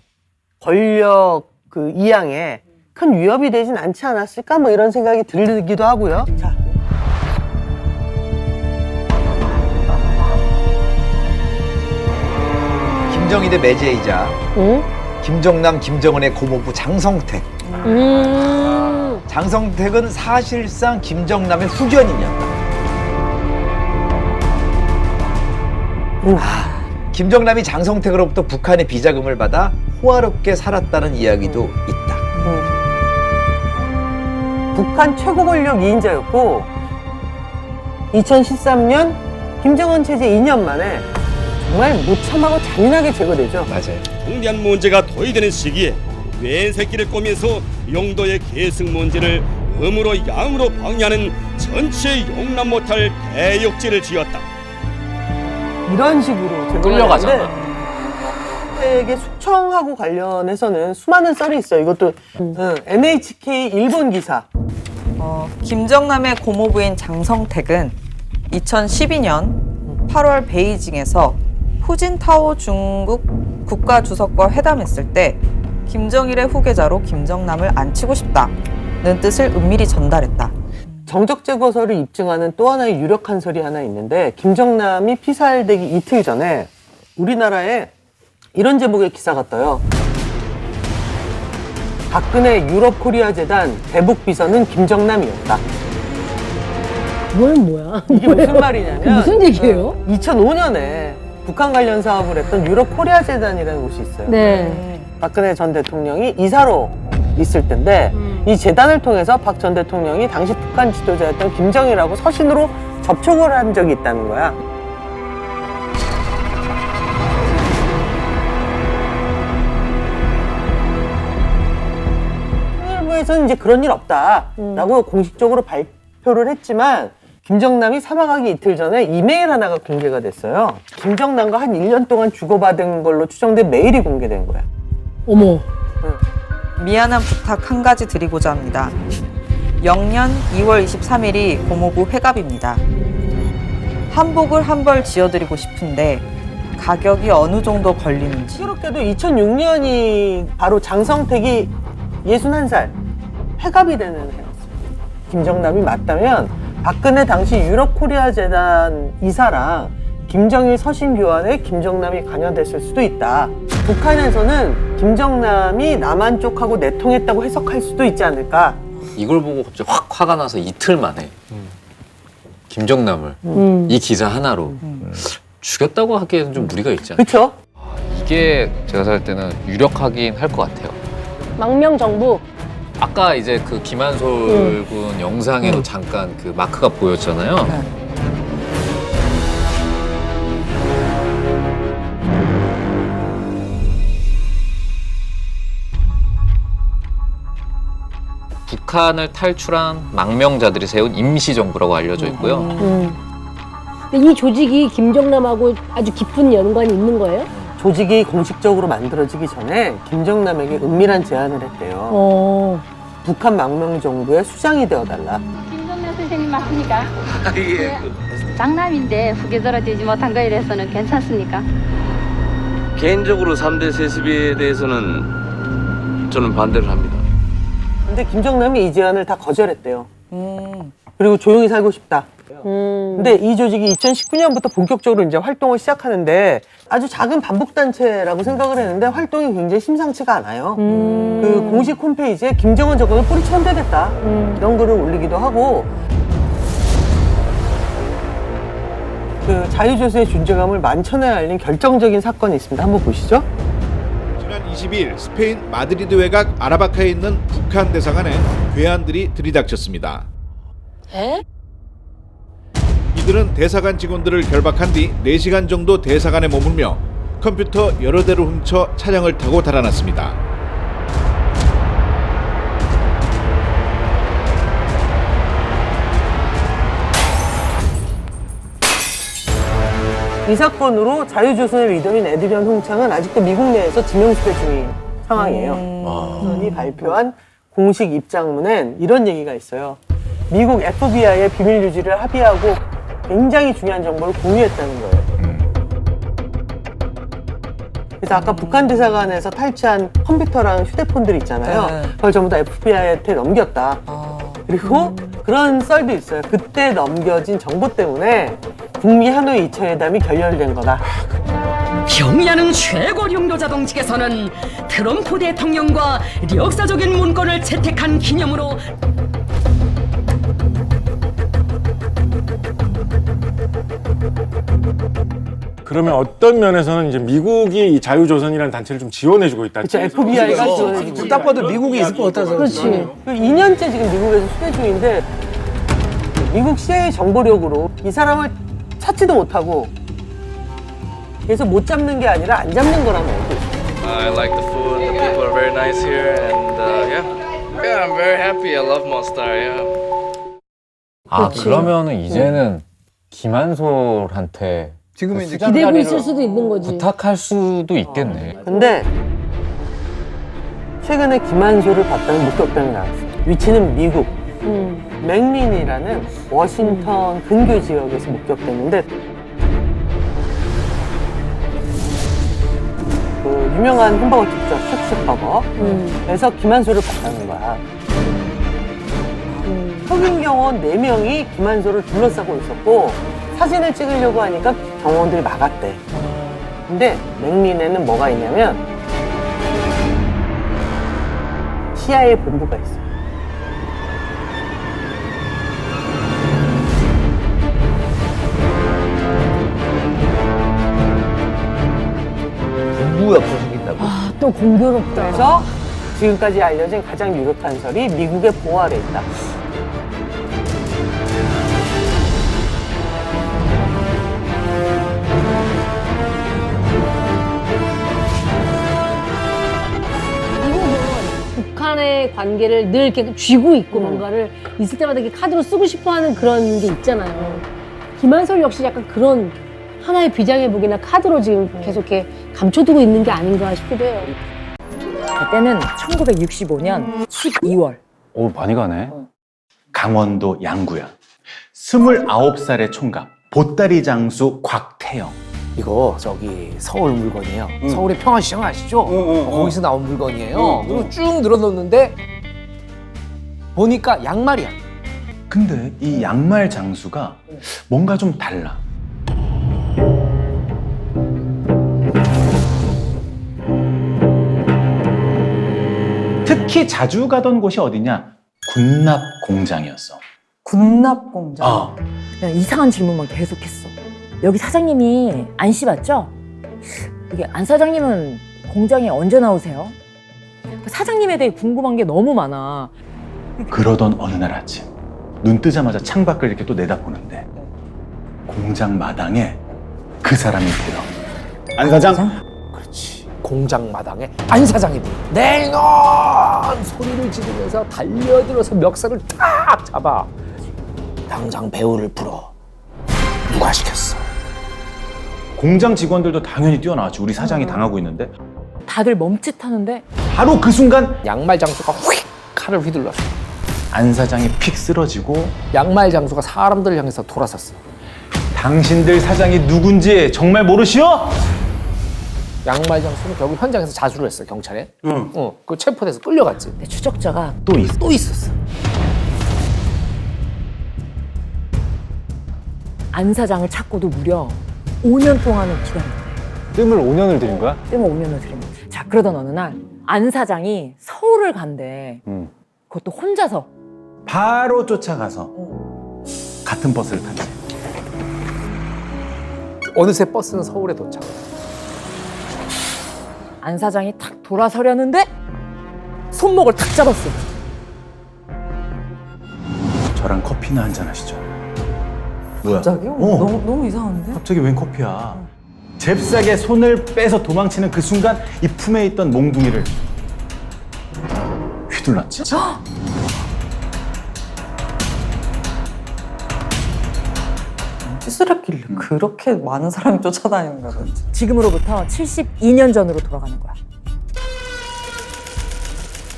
권력 그 이양에 큰 위협이 되진 않지 않았을까 뭐 이런 생각이 들기도 하고요. 자. 김정일의 매제이자 김정남, 김정은의 고모부 장성택. 장성택은 사실상 김정남의 후견인이었다. 김정남이 장성택으로부터 북한의 비자금을 받아 호화롭게 살았다는 이야기도 있다. 북한 최고 권력 2인자였고 2013년 김정은 체제 2년 만에 정말 무참하고 잔인하게 제거되죠. 맞아요. 통비안 문제가 도의되는 시기에 웬 새끼를 꼬면서 영도의 계승 문제를 음으로 양으로 방해하는 전체 용납 못할 대역죄를 지었다. 이런 식으로 끌려가잖아. 에게 숙청하고 관련해서는 수많은 썰이 있어요. 이것도 NHK 일본 기사. 김정남의 고모부인 장성택은 2012년 8월 베이징에서 후진타오 중국 국가주석과 회담했을 때 김정일의 후계자로 김정남을 앉히고 싶다는 뜻을 은밀히 전달했다. 정적제거설을 입증하는 또 하나의 유력한 설이 하나 있는데 김정남이 피살되기 이틀 전에 우리나라에 이런 제목의 기사가 떠요. 박근혜 유럽코리아재단 대북비서는 김정남이었다. 그건 뭐야? 이게 무슨 말이냐면 무슨 얘기예요? 2005년에 북한 관련 사업을 했던 유럽코리아재단이라는 곳이 있어요. 네. 박근혜 전 대통령이 이사로 있을 때인데 이 재단을 통해서 박 전 대통령이 당시 북한 지도자였던 김정일하고 서신으로 접촉을 한 적이 있다는 거야. 통일부에서는 이제 그런 일 없다라고 공식적으로 발표를 했지만 김정남이 사망하기 이틀 전에 이메일 하나가 공개가 됐어요. 김정남과 한 1년 동안 주고받은 걸로 추정된 메일이 공개된 거야. 어머. 미안한 부탁 한 가지 드리고자 합니다. 영년 2월 23일이 고모부 회갑입니다. 한복을 한 벌 지어드리고 싶은데 가격이 어느 정도 걸리는지. 그렇게도 2006년이 바로 장성택이 61살 회갑이 되는 해였어요. 김정남이 맞다면 박근혜 당시 유럽코리아재단 이사랑 김정일 서신 교환에 김정남이 관여됐을 수도 있다. 북한에서는 김정남이 남한 쪽하고 내통했다고 해석할 수도 있지 않을까. 이걸 보고 갑자기 확 화가 나서 이틀 만에 김정남을 이 기사 하나로 죽였다고 하기에는 좀 무리가 있지 않아요? 그렇죠. 이게 제가 살 때는 유력하긴 할 것 같아요. 망명 정부. 아까 이제 그 김한솔 군 영상에도 잠깐 그 마크가 보였잖아요. 북한을 탈출한 망명자들이 세운 임시정부라고 알려져 있고요. 근데 이 조직이 김정남하고 아주 깊은 연관이 있는 거예요? 조직이 공식적으로 만들어지기 전에 김정남에게 은밀한 제안을 했대요. 북한 망명정부의 수장이 되어달라. 김정남 선생님 맞습니까? 예. 장남인데 후계자로 되지 못한 거에 대해서는 괜찮습니까? 개인적으로 3대 세습에 대해서는 저는 반대를 합니다. 근데 김정남이 이 제안을 다 거절했대요. 그리고 조용히 살고 싶다. 근데 이 조직이 2019년부터 본격적으로 이제 활동을 시작하는데 아주 작은 반복단체라고 생각을 했는데 활동이 굉장히 심상치가 않아요. 그 공식 홈페이지에 김정은 정권을 뿌리쳐내겠다 이런 글을 올리기도 하고 그 자유조선의 존재감을 만천하에 알린 결정적인 사건이 있습니다. 한번 보시죠. 지난 22일 스페인 마드리드 외곽 아라바카에 있는 북한 대사관에 괴한들이 들이닥쳤습니다. 에? 이들은 대사관 직원들을 결박한 뒤 4시간 정도 대사관에 머물며 컴퓨터 여러 대를 훔쳐 차량을 타고 달아났습니다. 이 사건으로 자유조선의 리더인 에드변 홍창은 아직도 미국 내에서 지명수배 중인 상황이에요. 조선이 발표한 공식 입장문엔 이런 얘기가 있어요. 미국 FBI의 비밀 유지를 합의하고 굉장히 중요한 정보를 공유했다는 거예요. 그래서 아까 북한 대사관에서 탈취한 컴퓨터랑 휴대폰들 있잖아요. 그걸 전부 다 FBI한테 넘겼다. 그리고 그런 썰도 있어요. 그때 넘겨진 정보 때문에 북미 하노이 2차 회담이 결렬된 거다. 평양은 최고領導者 동측에서는 트럼프 대통령과 역사적인 문건을 채택한 기념으로 그러면 어떤 면에서는 이제 미국이 이 자유조선이라는 단체를 좀 지원해주고 있다. 그렇죠. FBI가 지원해주고. 딱 봐도 미국이 있을 것 같아서. 그렇지. 2년째 지금 미국에서 수배 중인데 미국 CIA 정보력으로 이 사람을 찾지도 못하고 그래서 못 잡는 게 아니라 안 잡는 거라면 어디? I like the food. The people are very nice here, and yeah, I'm very happy. I love Mostar. Yeah. 아 그러면은 이제는 김한솔한테 지금 그 이제 기대고 있을 수도 있는 거지. 부탁할 수도 있겠네. 근데 최근에 김한솔을 봤다는 목격담이 나왔어요. 위치는 미국. 맥린이라는 워싱턴 근교 지역에서 목격됐는데 그 유명한 햄버거 집죠. 쉑쉑버거에서 김한솔을 봤다는 거야. 흑인 경호원 4명이 김한솔을 둘러싸고 있었고 사진을 찍으려고 하니까 경호원들이 막았대. 근데 맥린에는 뭐가 있냐면 CIA 본부가 있어. 본부 옆으로 생긴다고? 아, 또 공교롭다. 그래서 지금까지 알려진 가장 유력한 설이 미국의 보호 아래 있다. 북한의 관계를 늘 이렇게 쥐고 있고 뭔가를 있을 때마다 이렇게 카드로 쓰고 싶어하는 그런 게 있잖아요. 김한솔 역시 약간 그런 하나의 비장의 무기나 카드로 지금 계속 이렇게 감춰두고 있는 게 아닌가 싶기도 해요. 그때는 1965년 12월. 오 많이 가네. 강원도 양구야. 29살의 총각 보따리 장수 곽태영. 이거 저기 서울 물건이에요. 서울의 평화시장 아시죠? 거기서 나온 물건이에요. 그리고 쭉 늘어놓는데 보니까 양말이야. 근데 이 양말 장수가 뭔가 좀 달라. 특히 자주 가던 곳이 어디냐? 군납 공장이었어. 군납 공장. 그냥 이상한 질문만 계속했어. 여기 사장님이 안 씹었죠? 이게 안 사장님은 공장에 언제 나오세요? 사장님에 대해 궁금한 게 너무 많아. 그러던 어느 날 아침 눈 뜨자마자 창밖을 이렇게 또 내다보는데 공장 마당에 그 사람이 보여. 안 사장? 그렇지. 공장 마당에 안 사장이 보여. 내 이놈! 소리를 지르면서 달려들어서 멱살을 딱 잡아. 당장 배우를 불어. 누가 시켰어? 공장 직원들도 당연히 뛰어나왔지. 우리 사장이 당하고 있는데. 다들 멈칫하는데 바로 그 순간 양말 장수가 휙 칼을 휘둘렀어. 안 사장이 픽 쓰러지고 양말 장수가 사람들을 향해서 돌아섰어. 당신들 사장이 누군지 정말 모르시오? 양말 장수는 결국 현장에서 자수를 했어, 경찰에. 그 체포돼서 끌려갔지. 내 추적자가 또 있었어. 또 있었어. 안 사장을 찾고도 무려 5년 동안을 기다렸대. 뜸을 5년을 들인 거야? 뜸을 5년을 들인 거야. 자, 그러던 어느 날 안 사장이 서울을 간대. 그것도 혼자서. 바로 쫓아가서 같은 버스를 탔지. 어느새 버스는 서울에 도착. 안 사장이 탁 돌아서려는데 손목을 탁 잡았어. 저랑 커피나 한잔 하시죠. 뭐야? 갑자기요? 너무 이상한데? 갑자기 웬 커피야? 잽싸게 손을 빼서 도망치는 그 순간 이 품에 있던 몽둥이를 휘둘렀지. 짓을 했길래 그렇게 많은 사람이 쫓아다니는 거야. 지금으로부터 72년 전으로 돌아가는 거야.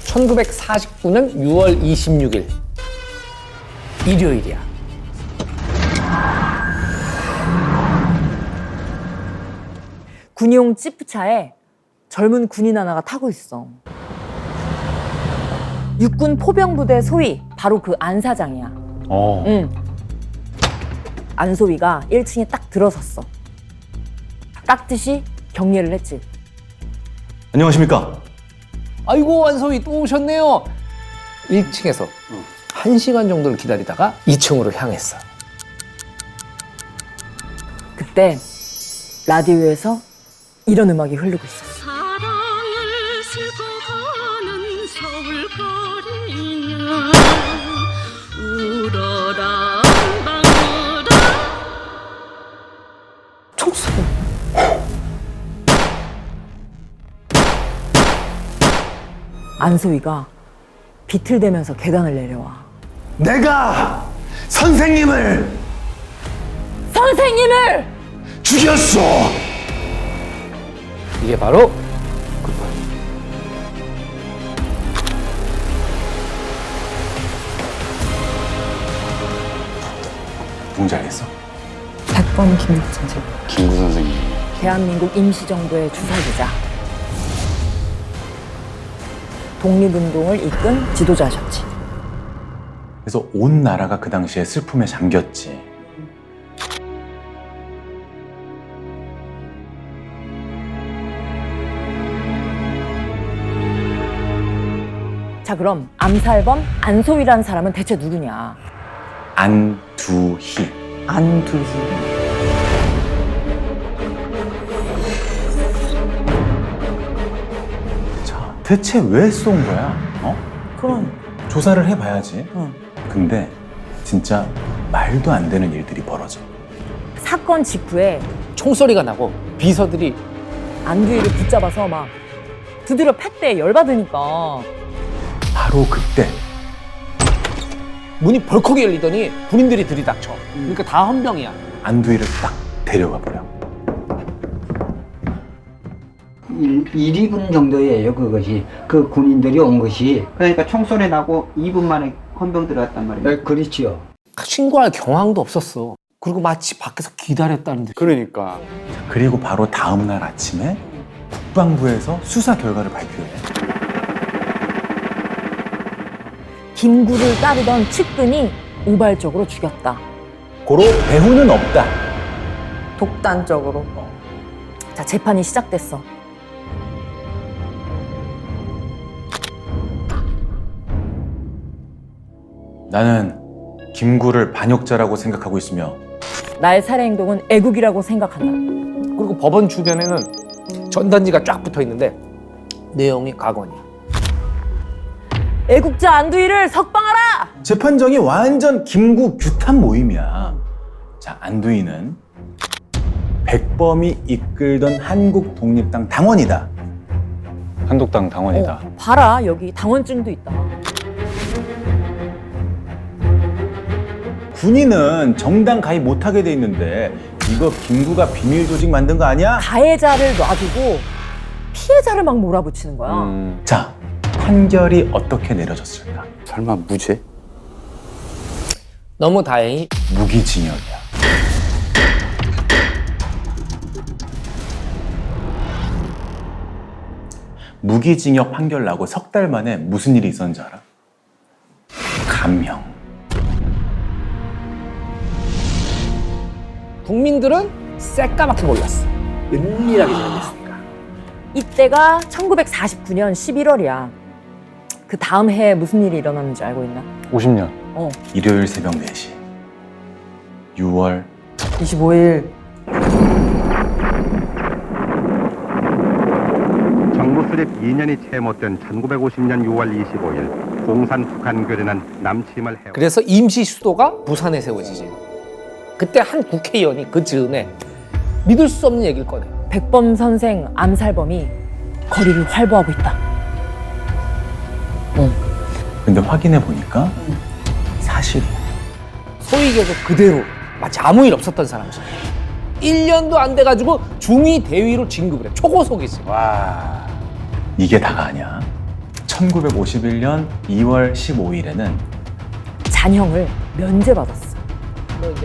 1949년 6월 26일 일요일이야. 군용 지프차에 젊은 군인 하나가 타고 있어. 육군 포병부대 소위 바로 그 안 사장이야. 응. 안소희가 1층에 딱 들어섰어. 깍듯이 경례를 했지. 안녕하십니까? 아이고 안소희 또 오셨네요. 1층에서 1시간 정도를 기다리다가 2층으로 향했어. 그때 라디오에서 이런 음악이 흐르고 있었어. 사랑을 싣고 가는 서울거리냐 울어라 방울아. 총소리. 안소희가 비틀대면서 계단을 내려와. 내가 선생님을 죽였어. 이게 바로 누군지 알겠어? 백범 김국 선생. 김구 선생님. 대한민국 임시정부의 주석이자 독립운동을 이끈 지도자셨지. 그래서 온 나라가 그 당시에 슬픔에 잠겼지. 자, 그럼 암살범 안소희라는 사람은 대체 누구냐? 안두희. 안두희. 자, 대체 왜 쏜 거야? 그럼 조사를 해봐야지. 근데 진짜 말도 안 되는 일들이 벌어져. 사건 직후에 총소리가 나고 비서들이 안두희를 붙잡아서 막 두드려 팼대. 열받으니까. 바로 그때 문이 벌컥 열리더니 군인들이 들이닥쳐. 그러니까 다 헌병이야. 안두희를 딱 데려가 버려. 1~2분 정도예요. 그것이 그 군인들이 온 것이. 그러니까 총소리 나고 2분 만에 헌병 들어갔단 말이에요. 네, 그렇지요. 신고할 경황도 없었어. 그리고 마치 밖에서 기다렸다는 듯이. 그러니까. 그리고 바로 다음 날 아침에 국방부에서 수사 결과를 발표해. 김구를 따르던 측근이 우발적으로 죽였다. 고로 배후는 없다. 독단적으로. 자, 재판이 시작됐어. 나는 김구를 반역자라고 생각하고 있으며 나의 살해 행동은 애국이라고 생각한다. 그리고 법원 주변에는 전단지가 쫙 붙어 있는데 내용이 각원이야. 애국자 안두희를 석방하라! 재판정이 완전 김구 규탄 모임이야. 자, 안두희는 백범이 이끌던 한국독립당 당원이다. 한독당 당원이다. 봐라, 여기 당원증도 있다. 군인은 정당 가입 못하게 돼 있는데 이거 김구가 비밀 조직 만든 거 아니야? 가해자를 놔두고 피해자를 막 몰아붙이는 거야. 자, 판결이 어떻게 내려졌을까? 설마 무죄? 너무 다행히 무기징역이야. 무기징역 판결 나고 석 달 만에 무슨 일이 있었는지 알아? 감형. 국민들은 새까맣게 몰랐어. 은밀하게 진행됐으니까. 이때가 1949년 11월이야. 그 다음 해에 무슨 일이 일어났는지 알고 있나? 50년. 어. 일요일 새벽 4시. 6월 25일. 정부 수립 2년이 채 못 된 1950년 6월 25일 공산 북한 교련은 남침을 해. 그래서 임시 수도가 부산에 세워지지. 그때 한 국회의원이 그 즈음에 믿을 수 없는 얘기를 꺼내. 백범 선생 암살범이 거리를 활보하고 있다. 근데 확인해 보니까 사실이야. 소위 계속 그대로 마치 아무 일 없었던 사람이지. 1년도 안 돼가지고 중위 대위로 진급을 해. 초고속이지. 와, 이게 다가 아니야. 1951년 2월 15일에는 잔형을 면제받았어.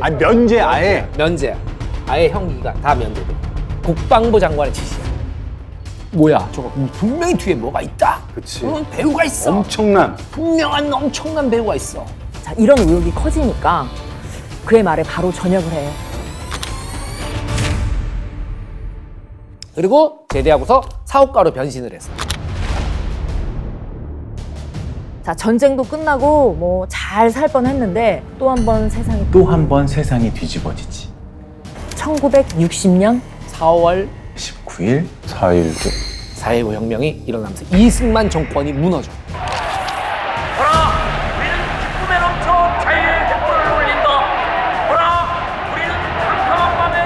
아니 면제 아예? 면제야. 아예 형기가 다 면제돼. 국방부 장관의 지시야. 뭐야 저거 분명히 뒤에 뭐가 있다. 그치. 배우가 있어. 엄청난. 분명한 엄청난 배우가 있어. 자, 이런 의혹이 커지니까 그의 말에 바로 전역을 해. 그리고 제대하고서 사업가로 변신을 했어. 자, 전쟁도 끝나고 뭐 잘 살 뻔했는데 또 한 번 세상이 뒤집어지지. 1960년 4월 19일 4.19 혁명이 일어나면서 이승만 정권이 무너져. 꿈에 넘쳐 자유의 횃불을 올린다. 보라, 우리는 캄캄한 밤에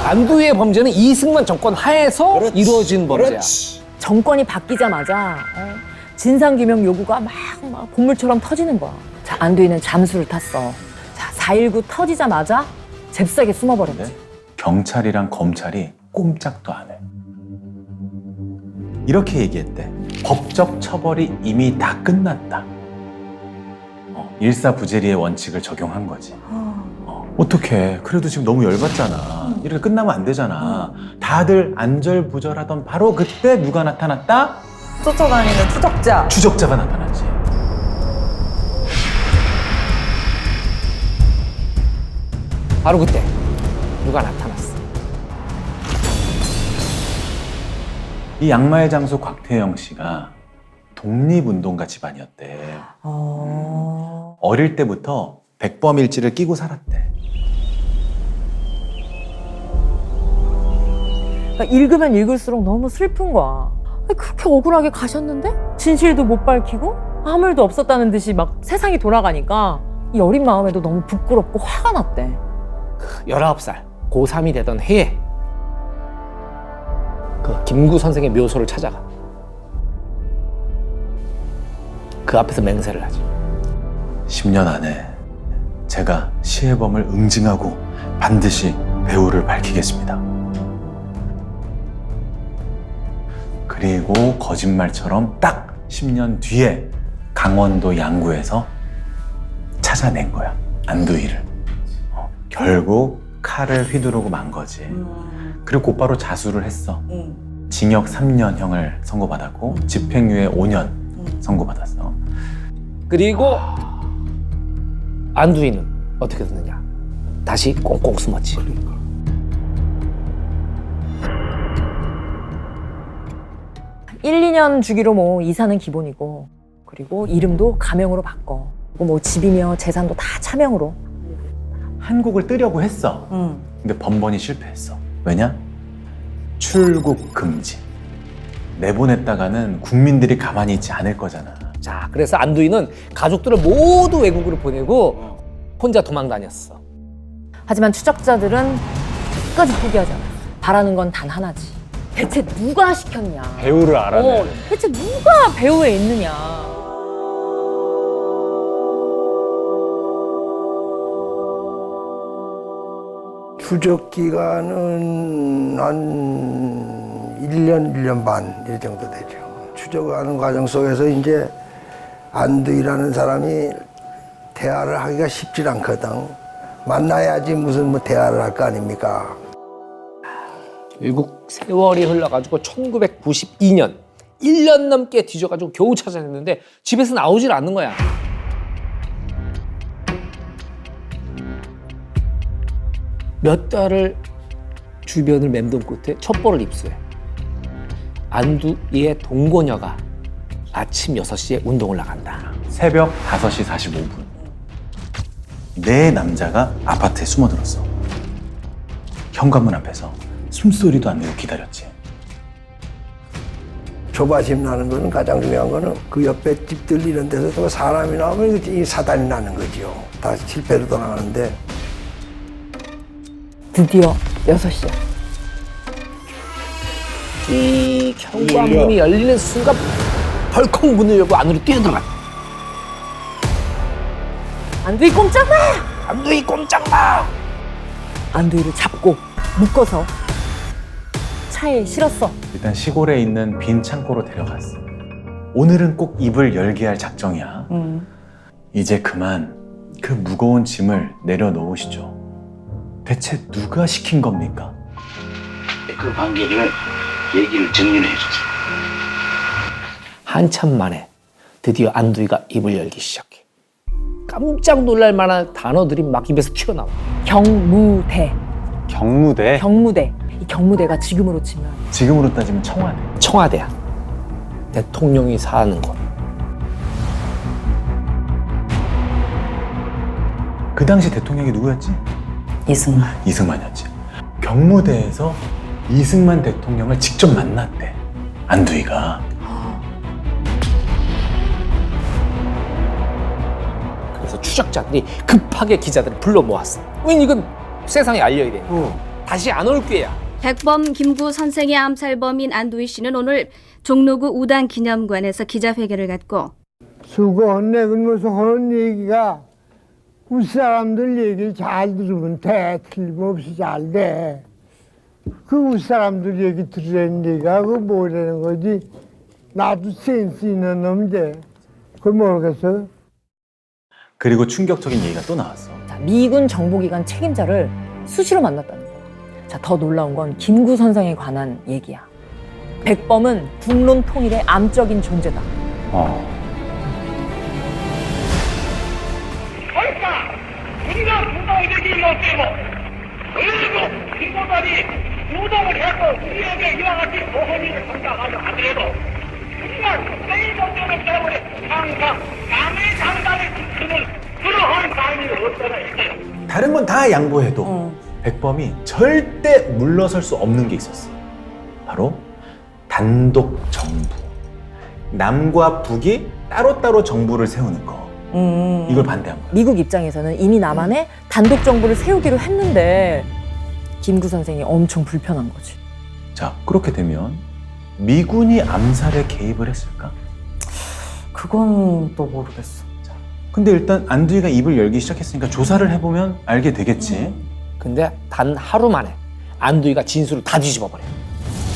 안두희의 범죄는 이승만 정권 하에서 이루어진 범죄야. 정권이 바뀌자마자 진상규명 요구가 막 본물처럼 터지는 거야. 자, 안두희는 잠수를 탔어. 자, 4.19 터지자마자 잽싸게 숨어버렸지. 경찰이랑 검찰이 꼼짝도 안 해. 이렇게 얘기했대. 법적 처벌이 이미 다 끝났다. 일사부재리의 원칙을 적용한 거지. 어떡해. 그래도 지금 너무 열받잖아. 이렇게 끝나면 안 되잖아. 다들 안절부절하던 바로 그때 누가 나타났다? 쫓아다니는 추적자. 추적자가 나타났지. 바로 그때 누가 나타났어. 이 양마의 장수 곽태영 씨가 독립운동가 집안이었대. 어릴 때부터 백범일지를 끼고 살았대. 그러니까 읽으면 읽을수록 너무 슬픈 거야. 그렇게 억울하게 가셨는데 진실도 못 밝히고 아무 일도 없었다는 듯이 막 세상이 돌아가니까 이 어린 마음에도 너무 부끄럽고 화가 났대. 19살 고3이 되던 해에 그 김구 선생의 묘소를 찾아가. 그 앞에서 맹세를 하지. 10년 안에 제가 시해범을 응징하고 반드시 배우를 밝히겠습니다. 그리고 거짓말처럼 딱 10년 뒤에 강원도 양구에서 찾아낸 거야, 안두희를. 결국 칼을 휘두르고 만 거지. 그리고 곧바로 자수를 했어. 징역 3년형을 선고받았고 집행유예 5년 선고받았어. 그리고 안두희는 어떻게 됐느냐? 다시 꽁꽁 숨었지. 1, 2년 주기로 뭐 이사는 기본이고, 그리고 이름도 가명으로 바꿔. 그리고 뭐 집이며 재산도 다 차명으로. 한국을 뜨려고 했어. 근데 번번이 실패했어. 왜냐? 출국 금지. 내보냈다가는 국민들이 가만히 있지 않을 거잖아. 자, 그래서 안두희는 가족들을 모두 외국으로 보내고 혼자 도망 다녔어. 하지만 추적자들은 끝까지 포기하지 않았어. 바라는 건 단 하나지. 대체 누가 시켰냐. 배우를 알아내. 대체 누가 배우에 있느냐. 추적 기간은 한 1년, 1년 반 이 정도 되죠. 추적하는 과정 속에서 이제 안두희라는 사람이 대화를 하기가 쉽지 않거든. 만나야지 무슨 뭐 대화를 할 거 아닙니까? 결국 세월이 흘러가지고 1992년 1년 넘게 뒤져가지고 겨우 찾아냈는데 집에서 나오질 않는 거야. 몇 달을 주변을 맴돈 끝에 첩보를 입수해. 안두희의 동거녀가 아침 6시에 운동을 나간다. 새벽 5시 45분. 내 남자가 아파트에 숨어들었어. 현관문 앞에서 숨소리도 안 내고 기다렸지. 조바심 나는 거는 가장 중요한 거는 그 옆에 집들 이런 데서 또 사람이 나오면 이 사단이 나는 거죠. 다 실패로 돌아가는데 드디어 6시야. 이 현관문이 열리는 순간 벌컥 문을 열고 안으로 뛰어들어가. 안두희 꼼짝 마! 안두희 꼼짝 마! 안두희를 잡고 묶어서 차에 실었어. 일단 시골에 있는 빈 창고로 데려갔어. 오늘은 꼭 입을 열게 할 작정이야. 이제 그만 그 무거운 짐을 내려놓으시죠. 대체 누가 시킨 겁니까? 그 관계를 얘기를 정리를 해줬어. 한참 만에 드디어 안두희가 입을 열기 시작해. 깜짝 놀랄 만한 단어들이 막 입에서 튀어나와. 경무대. 경무대? 경무대. 이 경무대가 지금으로 치면 지금으로 따지면 청와대. 청와대야. 대통령이 사는 곳. 그 당시 대통령이 누구였지? 이승만. 이승만이었지. 경무대에서 이승만 대통령을 직접 만났대. 안두희가. 그래서 추적자들이 급하게 기자들을 불러 모았어. 왜냐면 이건 세상에 알려야 돼. 다시 안 올 기회야. 백범 김구 선생의 암살범인 안두희 씨는 오늘 종로구 우단 기념관에서 기자회견을 갖고 수고했네. 그러면서 하는 얘기가 우리 사람들 얘기를 잘 들으면 돼. 틀림없이 잘 돼. 그 우리 사람들 얘기 들으라는 얘기가 그 뭐라는 거지. 나도 센스 있는 놈인데 그걸 모르겠어. 그리고 충격적인 얘기가 또 나왔어. 자, 미군 정보기관 책임자를 수시로 만났다는 거야. 자, 더 놀라운 건 김구 선생에 관한 얘기야. 백범은 국론 통일의 암적인 존재다. 그러니까 우리가 부동되기 못되고 그리고 이보다니 부동을 해서 우리에게 이와 같이 보험을 성장하려 하더라도 우리가 특별히 정도는 때문에 항상 남의 장단을 지키는 그러한 삶이 없어야 있어요. 다른 건 다 양보해도 백범이 절대 물러설 수 없는 게 있었어. 바로 단독 정부. 남과 북이 따로따로 정부를 세우는 거. 이걸 반대한 거야. 미국 입장에서는 이미 남한에 단독 정부를 세우기로 했는데 김구 선생이 엄청 불편한 거지. 자, 그렇게 되면 미군이 암살에 개입을 했을까? 그건 또 모르겠어. 근데 일단 안두희가 입을 열기 시작했으니까 조사를 해보면 알게 되겠지. 근데 단 하루 만에 안두희가 진술을 다 뒤집어버려.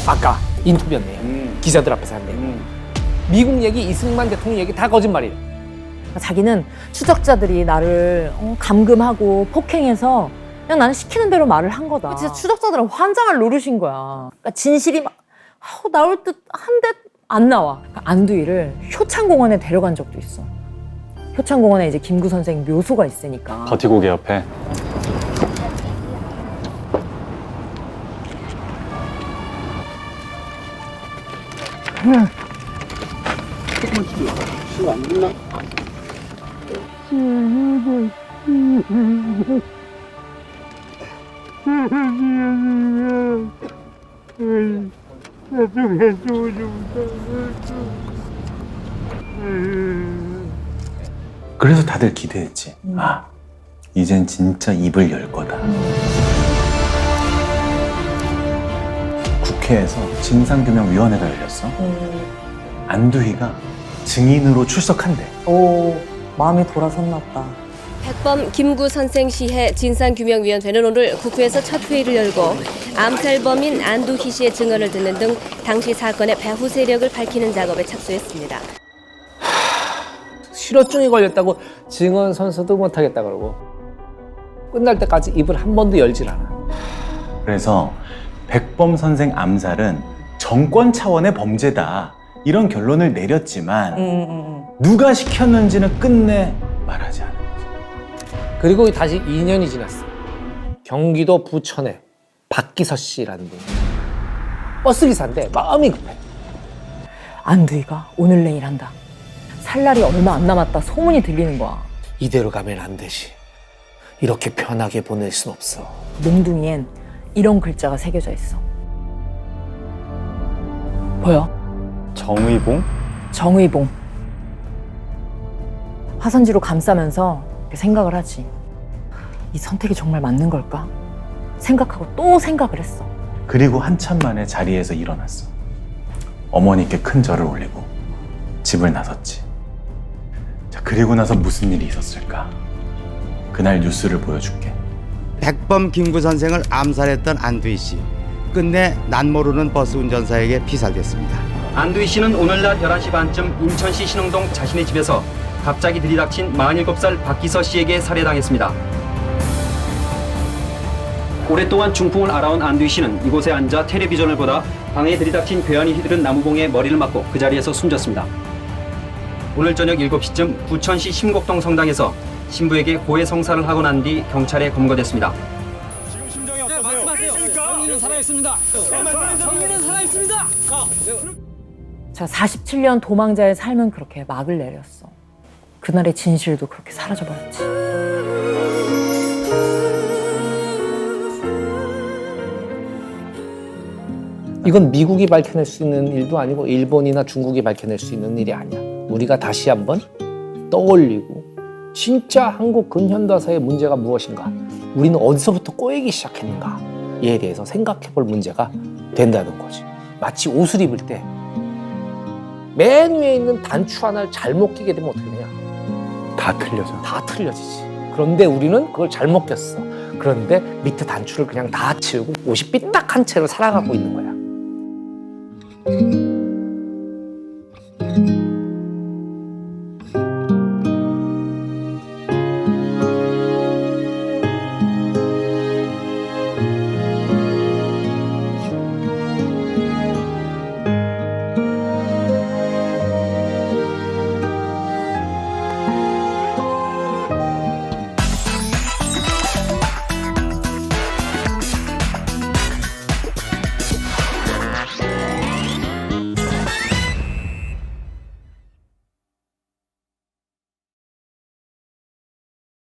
아까 인터뷰였네요. 기자들 앞에서 한 내용. 미국 얘기, 이승만 대통령 얘기 다 거짓말이에요. 자기는 추적자들이 나를 감금하고 폭행해서 그냥 나는 시키는 대로 말을 한 거다. 진짜 추적자들은 환장을 노르신 거야. 그러니까 진실이 막 나올 듯 한데 안 나와. 그러니까 안두희를 효창공원에 데려간 적도 있어. 효창공원에 이제 김구 선생 묘소가 있으니까. 버티고개 옆에. 술안 먹나? 그래서 다들 기대했지. 아, 이젠 진짜 입을 열 거다. 국회에서 진상규명위원회가 열렸어. 안두희가 증인으로 출석한대. 오, 마음이 돌아섰나 보다. 백범 김구 선생 시해 진상규명위원회는 오늘 국회에서 첫 회의를 열고 암살범인 안두희 씨의 증언을 듣는 등 당시 사건의 배후 세력을 밝히는 작업에 착수했습니다. 실어증이 걸렸다고 증언 선서도 못하겠다 그러고 끝날 때까지 입을 한 번도 열질 않아. 그래서 백범 선생 암살은 정권 차원의 범죄다. 이런 결론을 내렸지만 누가 시켰는지는 끝내 말하지 않은 거죠. 그리고 다시 2년이 지났어. 경기도 부천에 박기서 씨라는 분이 버스기사인데 마음이 급해. 안두희가 오늘 내일 한다. 살 날이 얼마 안 남았다 소문이 들리는 거야. 이대로 가면 안 되지. 이렇게 편하게 보낼 순 없어. 몽둥이엔 이런 글자가 새겨져 있어. 보여? 정의봉? 정의봉. 화선지로 감싸면서 이렇게 생각을 하지. 이 선택이 정말 맞는 걸까? 생각하고 또 생각을 했어. 그리고 한참 만에 자리에서 일어났어. 어머니께 큰 절을 올리고 집을 나섰지. 자, 그리고 나서 무슨 일이 있었을까? 그날 뉴스를 보여줄게. 백범 김구 선생을 암살했던 안두희 씨. 끝내 난 모르는 버스 운전사에게 피살됐습니다. 안두희 씨는 오늘 낮 11시 반쯤 인천시 신흥동 자신의 집에서 갑자기 들이닥친 47살 박기서 씨에게 살해당했습니다. 오랫동안 중풍을 앓아온 안두희 씨는 이곳에 앉아 텔레비전을 보다 방에 들이닥친 괴한이 휘두른 나무봉에 머리를 맞고 그 자리에서 숨졌습니다. 오늘 저녁 7시쯤 부천시 심곡동 성당에서 신부에게 고해 성사를 하고 난 뒤 경찰에 검거됐습니다. 정의는 살아있습니다. 정의는 살아있습니다. 자, 47년 도망자의 삶은 그렇게 막을 내렸어. 그날의 진실도 그렇게 사라져버렸지. 이건 미국이 밝혀낼 수 있는 일도 아니고 일본이나 중국이 밝혀낼 수 있는 일이 아니야. 우리가 다시 한번 떠올리고 진짜 한국 근현대사의 문제가 무엇인가, 우리는 어디서부터 꼬이기 시작했는가에 대해서 생각해 볼 문제가 된다는 거지. 마치 옷을 입을 때 맨 위에 있는 단추 하나를 잘못 끼게 되면 어떻게 되냐? 다 틀려져. 다 틀려지지. 그런데 우리는 그걸 잘못 꼈어. 그런데 밑에 단추를 그냥 다 치우고 옷이 삐딱한 채로 살아가고 있는 거야.